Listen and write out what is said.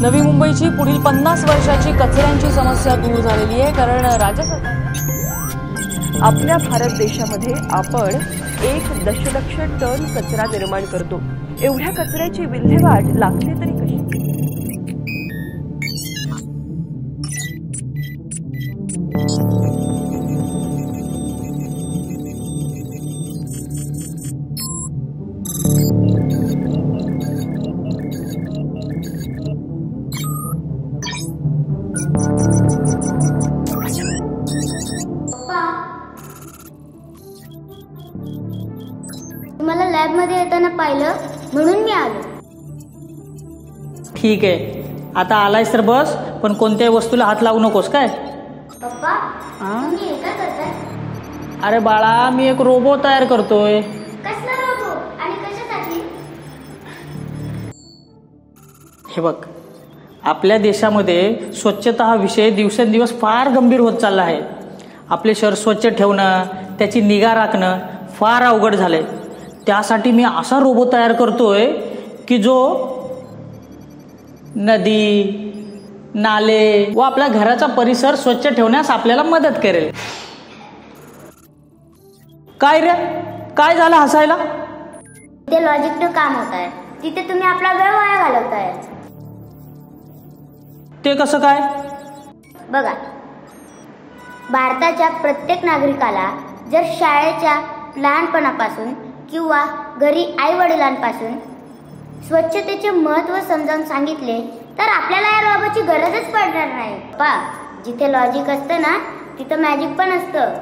नवी मुंबईची पुढील 50 वर्षाची कचऱ्यांची समस्या दूर झालेली आहे, कारण राज्य सरकार आपल्या भारत देशामध्ये आपण 1 दशलक्ष टन कचरा निर्माण करतो। एवढ्या कचऱ्याची विल्हेवाट लागते तरी कशी? तुम्हाला लॅब मध्ये येताना पाहिलं म्हणून मी आलो। ठीक आहे, आता आलायस तर बस, पण कोणत्याही वस्तूला हात लावू नकोस काय? पप्पा तुम्ही हे काय करताय? अरे बाळा, मी एक रोबो तयार करतोय। कसला रोबो आणि कशासाठी? हे बघ, आपल्या देशामध्ये स्वच्छता हा विषय दिवसेंदिवस फार गंभीर होत चालला आहे। आपले शहर स्वच्छ ठेवणं, त्याची निगा राखणं फार अवघड झालंय। त्यासाठी मी असा रोबो तयार करतोय की जो नदी, नाले व आपल्या घराचा परिसर स्वच्छ ठेवण्यास आपल्याला मदत करेल। काय रे, काय झालं हसायला? ते लॉजिकचं काम होत आहे, तिथे तुम्ही आपला वेळ वाया घालवताय। ते कसं काय? बघा, भारताच्या प्रत्येक नागरिकाला जर शाळेच्या लहानपणापासून किंवा घरी आई वडिलांपासून स्वच्छतेचे महत्त्व समजावून सांगितले तर आपल्याला या रोबोची गरजच पडणार नाही। जिथे लॉजिक असतं ना, तिथं मॅजिक पण असतं।